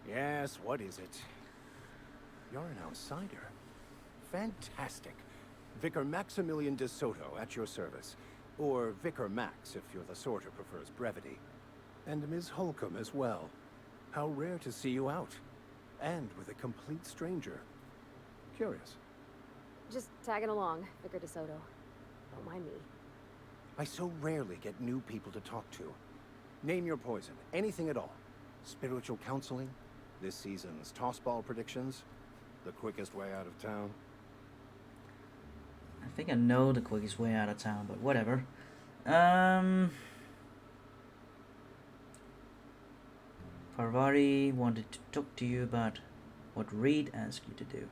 Yes, what is it? You're an outsider. Fantastic. Vicar Maximilian de Soto at your service. Or Vicar Max if you're the sort who prefers brevity. And Ms. Holcomb as well. How rare to see you out. And with a complete stranger. Curious. Just tagging along, Vicar DeSoto. Don't mind me. I so rarely get new people to talk to. Name your poison, anything at all. Spiritual counseling, this season's tossball predictions, the quickest way out of town. I think I know the quickest way out of town, but whatever. Parvati wanted to talk to you about what Reed asked you to do.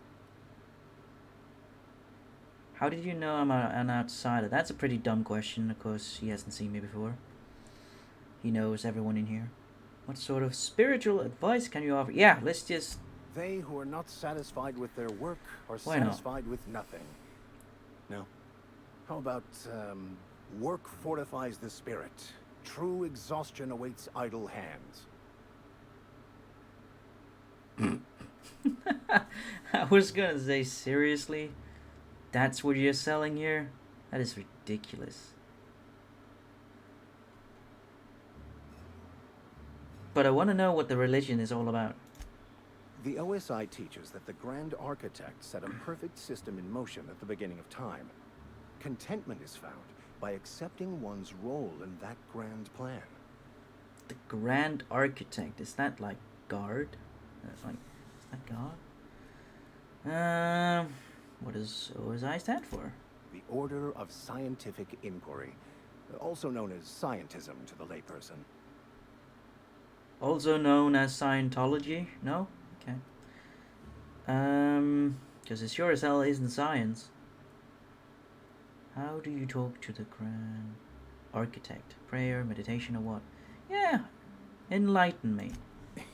How did you know I'm an outsider? That's a pretty dumb question. Of course, he hasn't seen me before. He knows everyone in here. What sort of spiritual advice can you offer? Yeah, let's just... They who are not satisfied with their work are Why not? satisfied with nothing. No? How about, work fortifies the spirit. True exhaustion awaits idle hands. I was gonna say, seriously? That's what you're selling here? That is ridiculous. But I want to know what the religion is all about. The OSI teaches that the Grand Architect set a perfect system in motion at the beginning of time. Contentment is found by accepting one's role in that grand plan. The Grand Architect, is that like guard? That's like, is that God? What does OSI stand for? The Order of Scientific Inquiry, also known as scientism to the layperson. Also known as Scientology? No? Okay. Because it sure as hell isn't science. How do you talk to the Grand Architect? Prayer, meditation, or what? Yeah, enlighten me.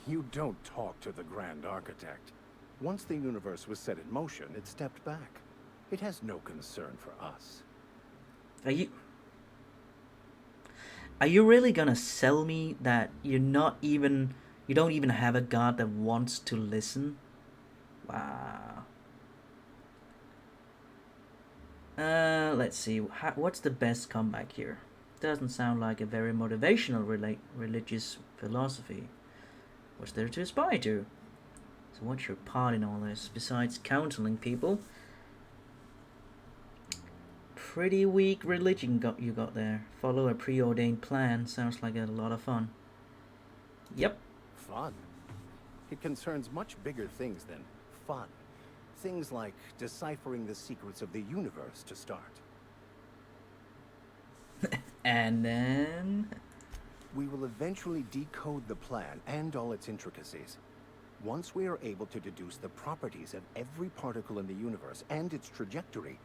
You don't talk to the Grand Architect. Once the universe was set in motion, it stepped back. It has no concern for us. Are you really gonna sell me that you don't even have a God that wants to listen? Wow. Let's see. What's the best comeback here? Doesn't sound like a very motivational religious philosophy. What's there to aspire to? So what's your part in all this, besides counseling people? Pretty weak religion you got there. Follow a preordained plan. Sounds like a lot of fun. Yep. Fun? It concerns much bigger things than fun. Things like deciphering the secrets of the universe to start. And then... We will eventually decode the plan and all its intricacies. Once we are able to deduce the properties of every particle in the universe and its trajectory,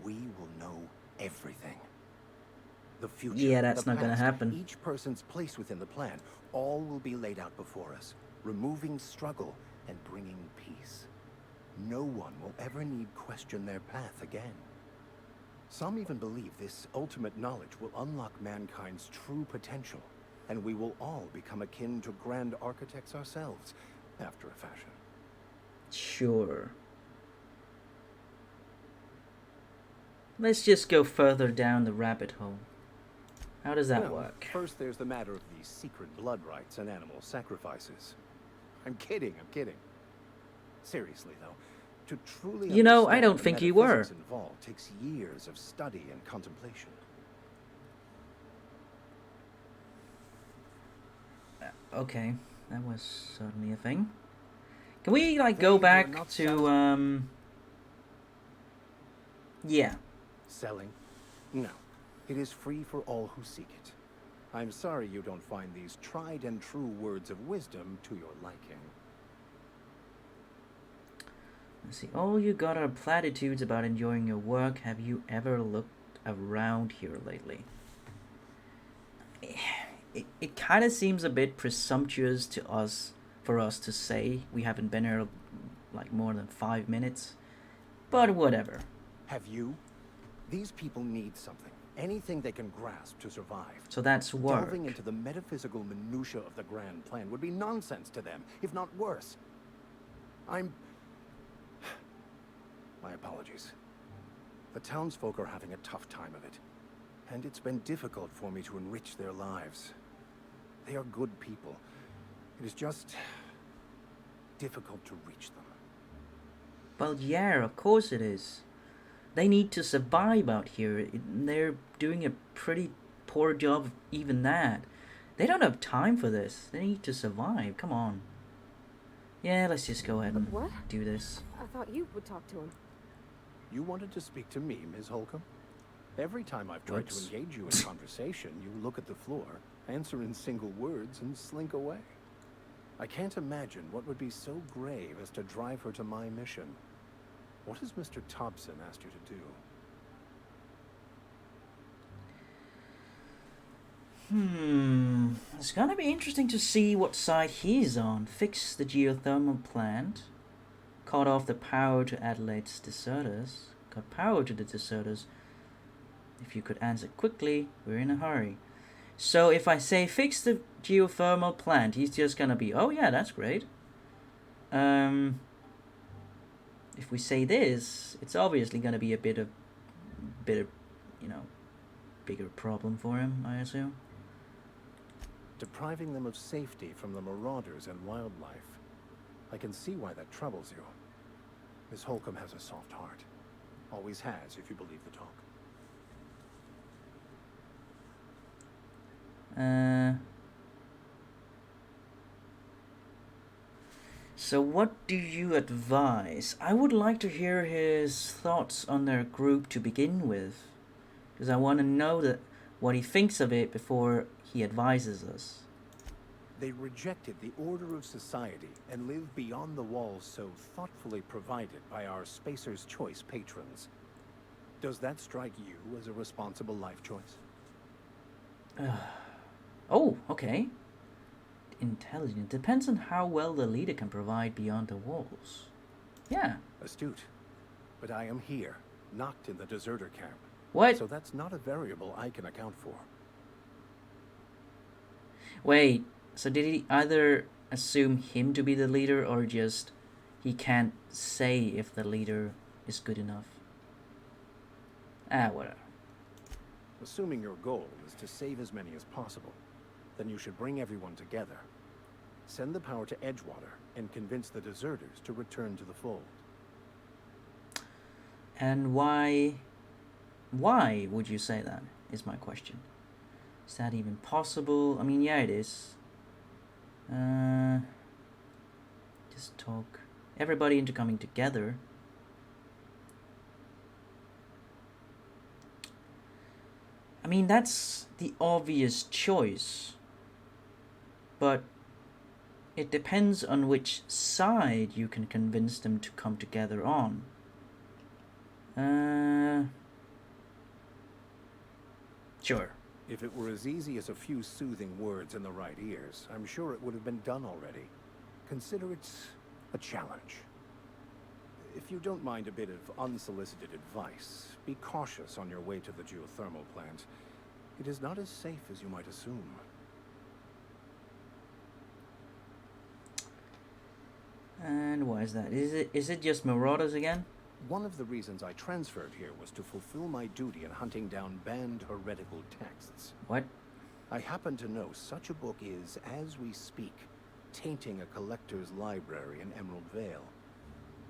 we will know everything. The future, yeah, that's the not gonna past, happen. each person's place within the plan, all will be laid out before us, removing struggle and bringing peace. No one will ever need question their path again. Some even believe this ultimate knowledge will unlock mankind's true potential, and we will all become akin to grand architects ourselves, after a fashion. Sure. Let's just go further down the rabbit hole. How does that work? First, there's the matter of the secret blood rites and animal sacrifices. I'm kidding. Seriously, though, to truly You know, I understand don't the think you were. metaphysics involved takes years of study and contemplation. Okay, that was certainly a thing. Can we, like, go back to, yeah. Selling? No. It is free for all who seek it. I'm sorry you don't find these tried and true words of wisdom to your liking. Let's see. All you got are platitudes about enjoying your work. Have you ever looked around here lately? It kind of seems a bit presumptuous for us to say. We haven't been here like more than 5 minutes. But whatever. Have you? These people need something. Anything they can grasp to survive. So that's work. Delving into the metaphysical minutiae of the grand plan would be nonsense to them, if not worse. My apologies. The townsfolk are having a tough time of it, and it's been difficult for me to enrich their lives. They are good people. It is just difficult to reach them. Well, yeah, of course it is. They need to survive out here. They're doing a pretty poor job of even that. They don't have time for this. They need to survive. Come on. Yeah, let's just go ahead and What? do this. I thought you would talk to him. You wanted to speak to me, Ms. Holcomb? Every time I've tried Whoops. to engage you in conversation, you look at the floor, answer in single words, and slink away. I can't imagine what would be so grave as to drive her to my mission. What has Mr. Thompson asked you to do? It's gonna be interesting to see what side he's on. Fix the geothermal plant. Cut off the power to Adelaide's deserters. Cut power to the deserters. If you could answer quickly, we're in a hurry. So if I say fix the geothermal plant, he's just gonna be, oh yeah, that's great. If we say this, it's obviously gonna be a bit of, you know, bigger problem for him, I assume. Depriving them of safety from the marauders and wildlife. I can see why that troubles you. Miss Holcomb has a soft heart. Always has, if you believe the talk. So what do you advise? I would like to hear his thoughts on their group to begin with, because I want to know what he thinks of it before he advises us. They rejected the order of society and live beyond the walls so thoughtfully provided by our Spacer's Choice patrons. Does that strike you as a responsible life choice? Oh, okay. Intelligent. Depends on how well the leader can provide beyond the walls. Yeah. Astute. But I am here, not in the deserter camp. What? So that's not a variable I can account for. Wait, so did he either assume him to be the leader or just he can't say if the leader is good enough? Whatever. Assuming your goal is to save as many as possible, then you should bring everyone together. Send the power to Edgewater and convince the deserters to return to the fold. And why would you say that, is my question. Is that even possible? I mean, yeah, it is. Just talk. Everybody into coming together. I mean, that's the obvious choice. But it depends on which side you can convince them to come together on. Sure. If it were as easy as a few soothing words in the right ears, I'm sure it would have been done already. Consider it a challenge. If you don't mind a bit of unsolicited advice, be cautious on your way to the geothermal plant. It is not as safe as you might assume. And why is that? Is it just marauders again? One of the reasons I transferred here was to fulfill my duty in hunting down banned heretical texts. What? I happen to know such a book is, as we speak, tainting a collector's library in Emerald Vale.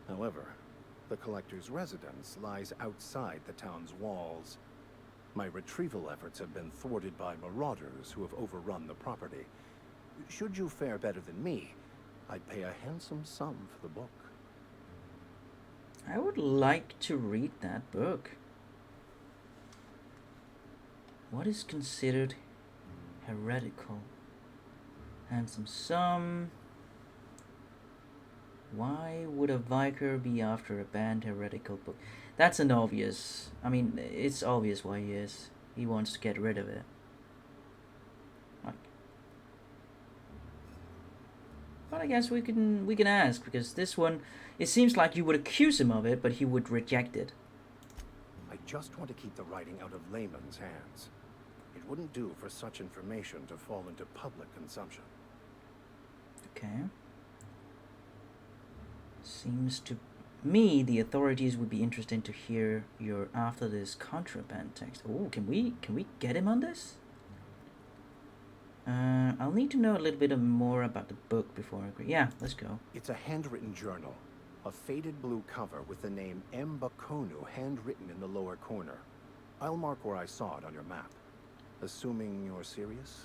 However, the collector's residence lies outside the town's walls. My retrieval efforts have been thwarted by marauders who have overrun the property. Should you fare better than me, I'd pay a handsome sum for the book. I would like to read that book. What is considered heretical? Handsome sum. Why would a Vicar be after a banned heretical book? That's an obvious. I mean, it's obvious why he is. He wants to get rid of it. Like, but I guess we can ask, because this one, it seems like you would accuse him of it, but he would reject it. I just want to keep the writing out of layman's hands. It wouldn't do for such information to fall into public consumption. Okay. Seems to me the authorities would be interested to hear your after this contraband text. Oh, can we get him on this? I'll need to know a little bit more about the book before I agree. Yeah, let's go. It's a handwritten journal. A faded blue cover with the name M. Bakonu handwritten in the lower corner. I'll mark where I saw it on your map. Assuming you're serious?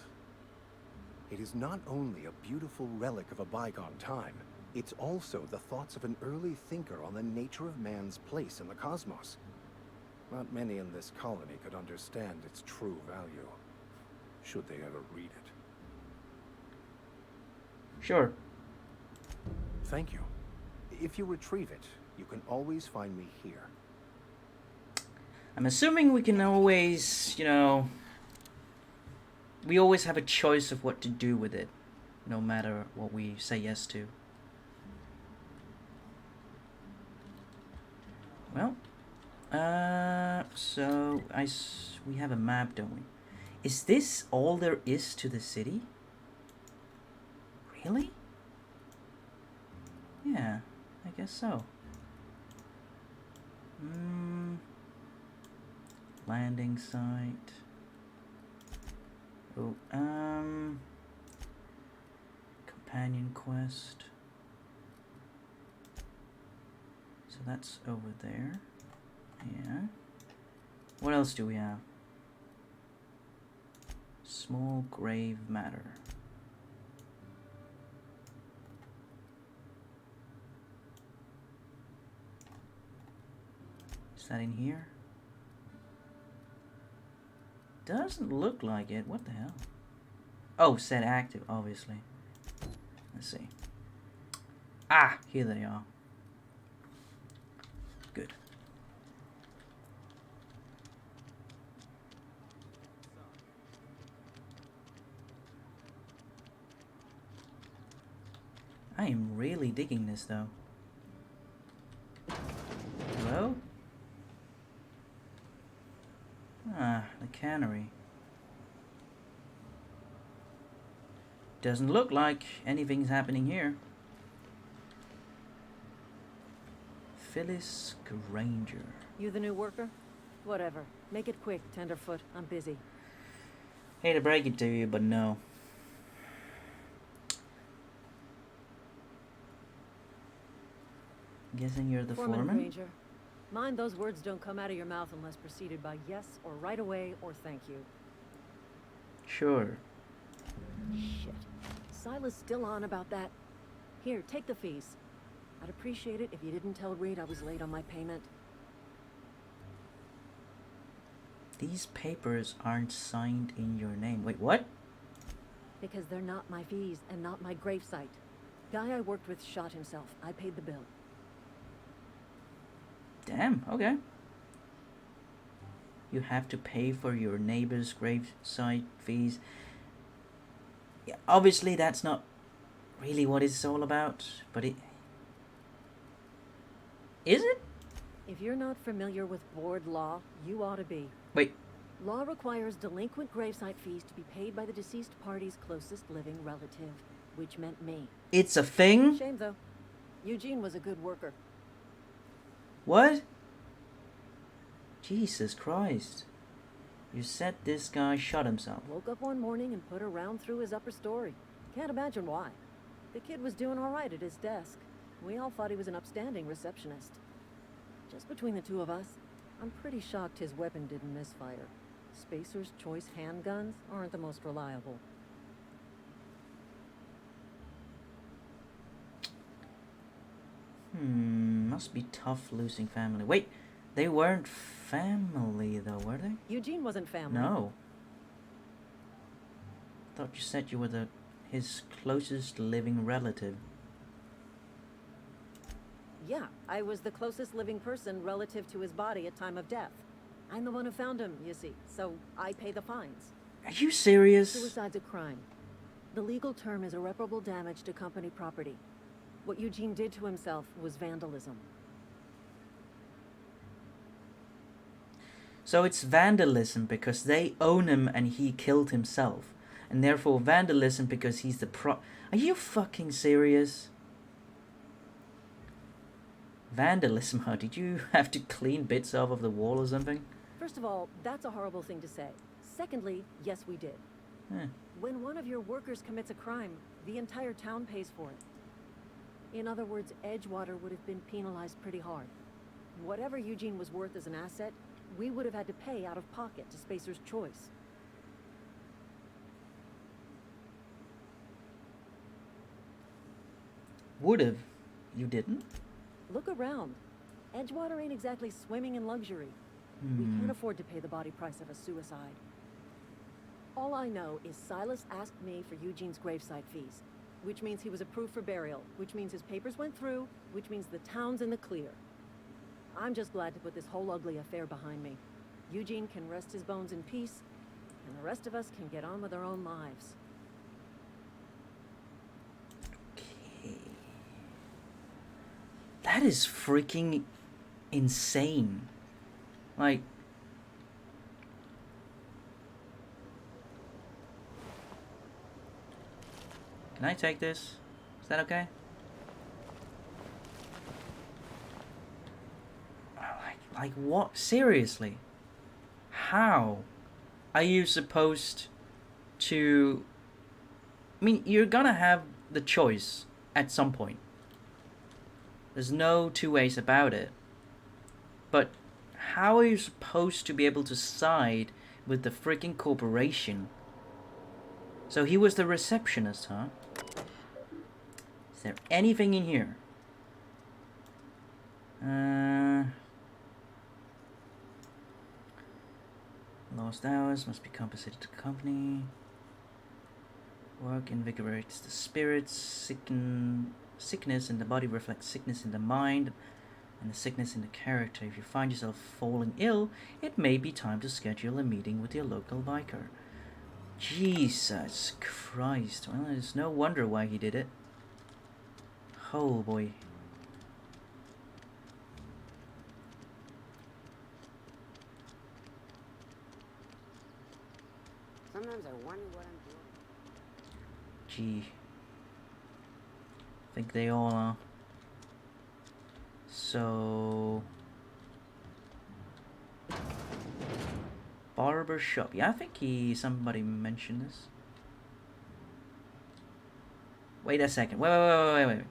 It is not only a beautiful relic of a bygone time, it's also the thoughts of an early thinker on the nature of man's place in the cosmos. Not many in this colony could understand its true value, should they ever read it. Sure. Thank you. If you retrieve it, you can always find me here. I'm assuming we can always, we always have a choice of what to do with it, no matter what we say yes to. Well, so we have a map, don't we? Is this all there is to the city? Really? Yeah, I guess so. Landing site. Oh, companion quest. So that's over there. Yeah. What else do we have? Small grave matter. Is that in here? Doesn't look like it. What the hell? Oh, set active, obviously. Let's see. Ah, here they are. Good. I am really digging this, though. Hello? Ah, the cannery. Doesn't look like anything's happening here. Phyllis Granger. You the new worker? Whatever. Make it quick, Tenderfoot. I'm busy. Hate to break it to you, but no. Guessing you're the foreman? Granger. Mind those words don't come out of your mouth unless preceded by yes or right away or thank you. Sure. Shit. Silas still on about that. Here, take the fees. I'd appreciate it if you didn't tell Reed I was late on my payment. These papers aren't signed in your name. Wait, what? Because they're not my fees and not my gravesite. Guy I worked with shot himself. I paid the bill. Damn, okay. You have to pay for your neighbor's gravesite fees. Yeah, obviously that's not really what it's all about, but it... Is it? If you're not familiar with board law, you ought to be. Wait. Law requires delinquent gravesite fees to be paid by the deceased party's closest living relative, which meant me. It's a thing? Shame, though. Eugene was a good worker. What? Jesus Christ. You said this guy shot himself. Woke up one morning and put a round through his upper story. Can't imagine why. The kid was doing all right at his desk. We all thought he was an upstanding receptionist. Just between the two of us, I'm pretty shocked his weapon didn't misfire. Spacer's Choice handguns aren't the most reliable. Must be tough losing family. Wait, they weren't family though, were they? Eugene wasn't family. No. Thought you said you were his closest living relative. Yeah, I was the closest living person relative to his body at time of death. I'm the one who found him, you see, so I pay the fines. Are you serious? Suicide's a crime. The legal term is irreparable damage to company property. What Eugene did to himself was vandalism. So it's vandalism because they own him and he killed himself. And therefore vandalism because he's the Are you fucking serious? Vandalism, huh? Did you have to clean bits off of the wall or something? First of all, that's a horrible thing to say. Secondly, yes, we did. Huh. When one of your workers commits a crime, the entire town pays for it. In other words, Edgewater would have been penalized pretty hard. Whatever Eugene was worth as an asset, we would have had to pay out of pocket to Spacer's Choice. Would have. You didn't? Look around. Edgewater ain't exactly swimming in luxury. We can't afford to pay the body price of a suicide. All I know is Silas asked me for Eugene's gravesite fees, which means he was approved for burial, which means his papers went through, which means the town's in the clear. I'm just glad to put this whole ugly affair behind me. Eugene can rest his bones in peace, and the rest of us can get on with our own lives. Okay. That is freaking insane. Like, can I take this? Is that okay? Like what? Seriously? How are you supposed to... I mean, you're gonna have the choice at some point. There's no two ways about it. But how are you supposed to be able to side with the freaking corporation? So he was the receptionist, huh? Is there anything in here? Lost hours must be compensated to the company. Work invigorates the spirits. Sickness in the body reflects sickness in the mind, and the sickness in the character. If you find yourself falling ill, it may be time to schedule a meeting with your local biker. Jesus Christ. Well, there's no wonder why he did it. Oh boy. Sometimes I wonder what I'm doing. Gee. I think they all are. So... barber shop. Yeah, I think somebody mentioned this. Wait a second. Wait.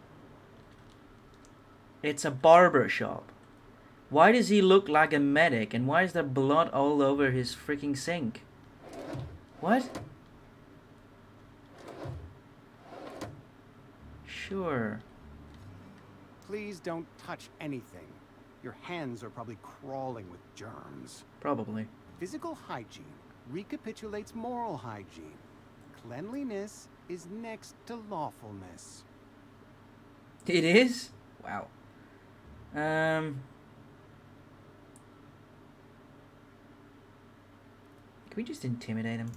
It's a barber shop. Why does he look like a medic? And why is there blood all over his freaking sink? What? Sure. Please don't touch anything. Your hands are probably crawling with germs. Probably. Physical hygiene recapitulates moral hygiene. Cleanliness is next to lawfulness. It is? Wow. Can we just intimidate him?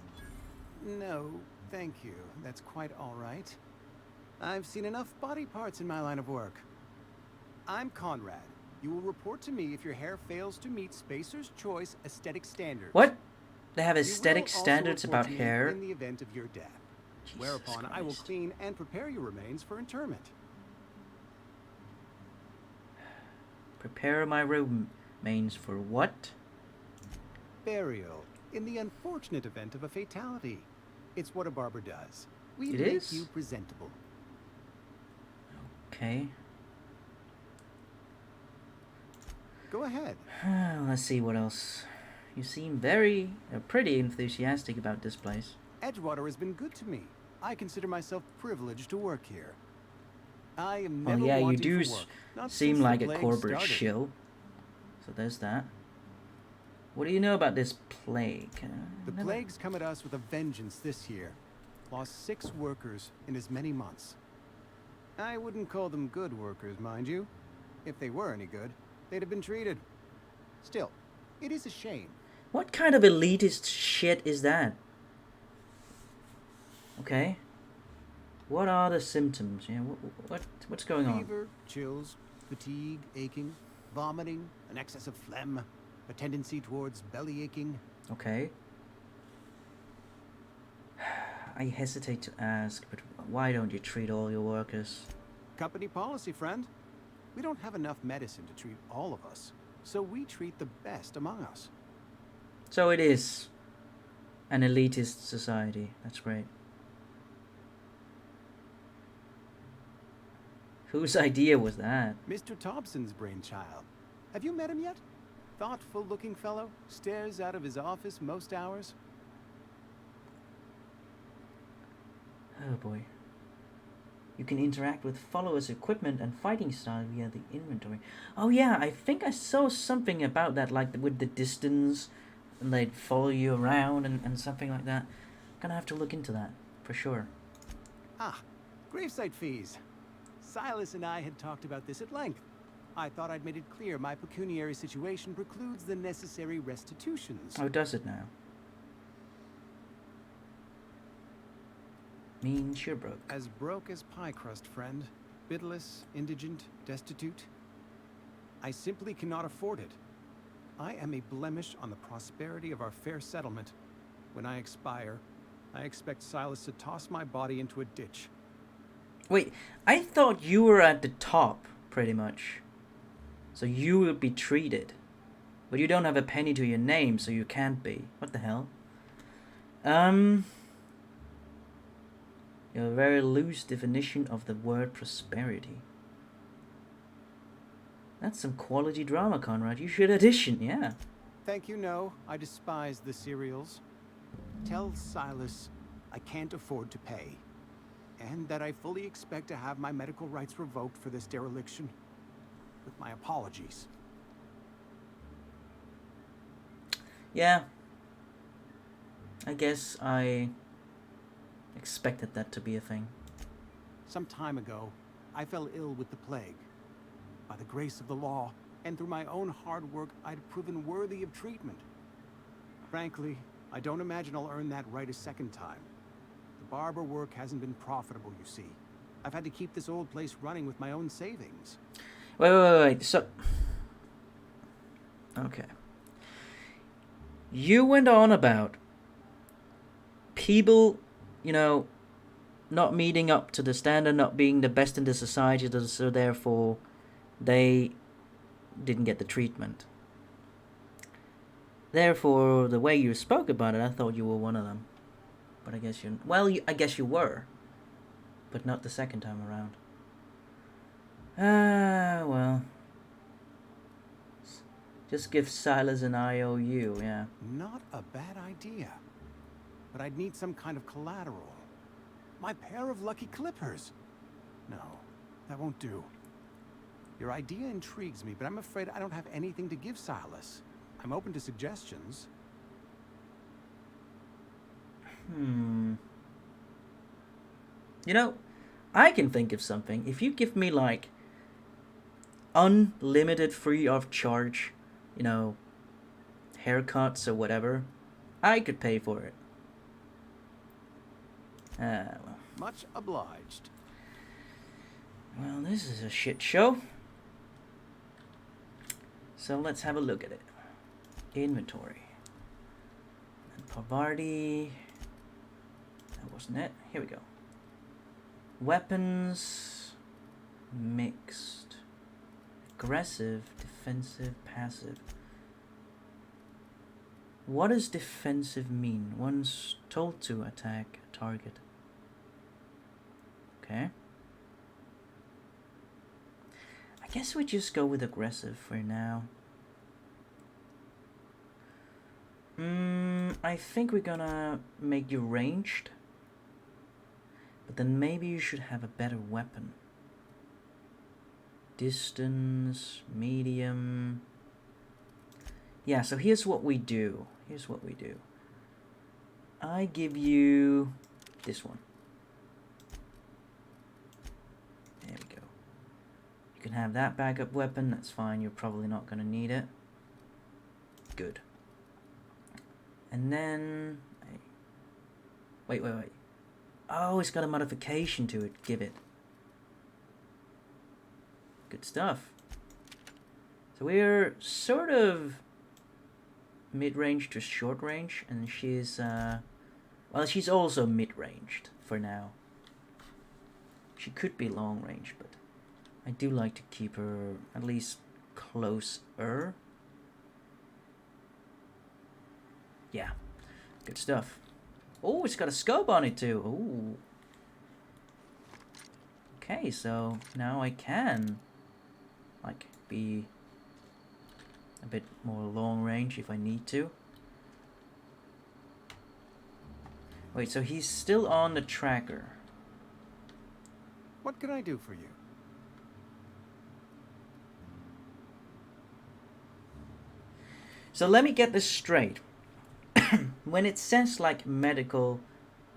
No, thank you. That's quite all right. I've seen enough body parts in my line of work. I'm Conrad. You will report to me if your hair fails to meet Spacer's Choice aesthetic standards. What? They have You aesthetic will also standards report about to me hair? in the event of your death. Jesus Whereupon I will Christ. clean and prepare your remains for interment. Prepare my remains for what? Burial, in the unfortunate event of a fatality. It's what a barber does. We It make is? you presentable. Okay. Go ahead. Let's see what else. You seem pretty enthusiastic about this place. Edgewater has been good to me. I consider myself privileged to work here. I am Oh never yeah, you wanting do for work, not seem since the like a plague corporate started. shill. So there's that. What do you know about this plague? The Never- plague's come at us with a vengeance this year. Lost 6 workers in as many months. I wouldn't call them good workers, mind you. If they were any good, they'd have been treated. Still, it is a shame. What kind of elitist shit is that? Okay. What are the symptoms? Yeah, what's going on? Fever, chills, fatigue, aching, vomiting, an excess of phlegm. a tendency towards belly aching. Okay. I hesitate to ask, but why don't you treat all your workers? Company policy, friend. We don't have enough medicine to treat all of us, so we treat the best among us. So it is an elitist society. That's great. Whose idea was that? Mr. Thompson's brainchild. Have you met him yet? Thoughtful-looking fellow, stares out of his office most hours. Oh boy. You can interact with followers' equipment and fighting style via the inventory. Oh yeah, I think I saw something about that, like with the distance, and they'd follow you around and something like that. Gonna have to look into that, for sure. Ah, gravesite fees. Silas and I had talked about this at length. I thought I'd made it clear my pecuniary situation precludes the necessary restitutions. Oh, does it now? Means you're broke. As broke as pie crust, friend. Bidless, indigent, destitute. I simply cannot afford it. I am a blemish on the prosperity of our fair settlement. When I expire, I expect Silas to toss my body into a ditch. Wait, I thought you were at the top, pretty much. So you would be treated. But you don't have a penny to your name, so you can't be. What the hell? You have a very loose definition of the word prosperity. That's some quality drama, Conrad. You should audition, yeah. Thank you, no. I despise the cereals. Tell Silas I can't afford to pay. And that I fully expect to have my medical rights revoked for this dereliction. With my apologies. Yeah. I guess I expected that to be a thing. Some time ago, I fell ill with the plague. By the grace of the law, and through my own hard work, I'd proven worthy of treatment. Frankly, I don't imagine I'll earn that right a second time. The barber work hasn't been profitable, you see. I've had to keep this old place running with my own savings. Wait. So... Okay. You went on about people, you know, not meeting up to the standard, not being the best in the society, so therefore they didn't get the treatment. Therefore, the way you spoke about it, I thought you were one of them. But I guess you're... Well, I guess you were. But not the second time around. Well. Just give Silas an IOU, yeah. Not a bad idea. But I'd need some kind of collateral. My pair of lucky clippers. No, that won't do. Your idea intrigues me, but I'm afraid I don't have anything to give Silas. I'm open to suggestions. You know, I can think of something. If you give me, like, unlimited free of charge, you know, haircuts or whatever, I could pay for it. Well. Much obliged. Well, this is a shit show. So let's have a look at it. Inventory. And poverty. That wasn't it. Here we go. Weapons. Mixed. Aggressive. Defensive. Passive. What does defensive mean? One's told to attack a target. Okay. I guess we just go with aggressive for now. I think we're gonna make you ranged. But then maybe you should have a better weapon. Distance, medium. Yeah, so here's what we do. I give you this one. There we go. You can have that backup weapon, that's fine, you're probably not going to need it. Good. And then... Wait. Oh, it's got a modification to it. Give it. Good stuff. So we're sort of mid-range to short range, and she's well, she's also mid-ranged for now. She could be long range, but I do like to keep her at least closer. Yeah, good stuff. Oh, it's got a scope on it too. Oh. Okay, so now I can like be a bit more long range if I need to. Wait, so he's still on the tracker. What can I do for you? So let me get this straight. When it says like medical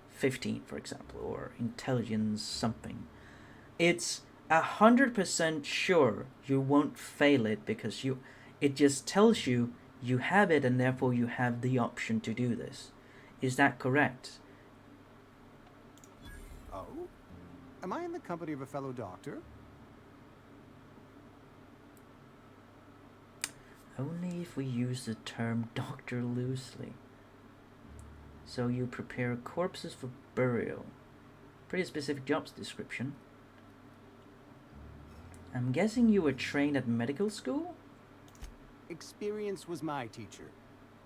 15, for example, or intelligence something, it's 100% sure you won't fail it because it just tells you you have it and therefore you have the option to do this. Is that correct? Oh? Am I in the company of a fellow doctor? Only if we use the term doctor loosely. So you prepare corpses for burial. Pretty specific job description. I'm guessing you were trained at medical school? Experience was my teacher.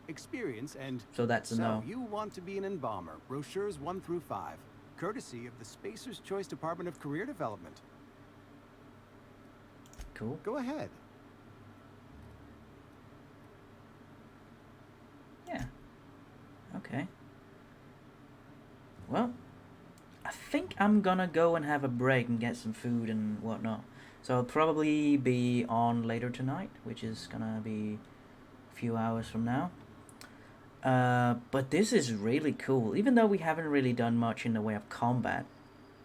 Experience and... So that's a no. So you want to be an embalmer. Brochures 1 through 5. Courtesy of the Spacer's Choice Department of Career Development. Cool. Go ahead. Yeah. Okay. Well, I think I'm gonna go and have a break and get some food and whatnot. So I'll probably be on later tonight, which is gonna be a few hours from now. But this is really cool, even though we haven't really done much in the way of combat,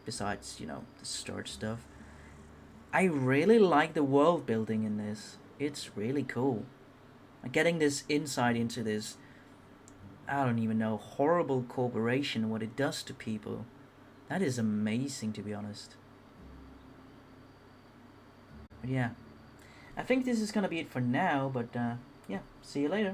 besides, you know, the start stuff. I really like the world building in this. It's really cool. Getting this insight into this, I don't even know, horrible corporation, what it does to people. That is amazing, to be honest. But yeah, I think this is gonna be it for now, but yeah, see you later.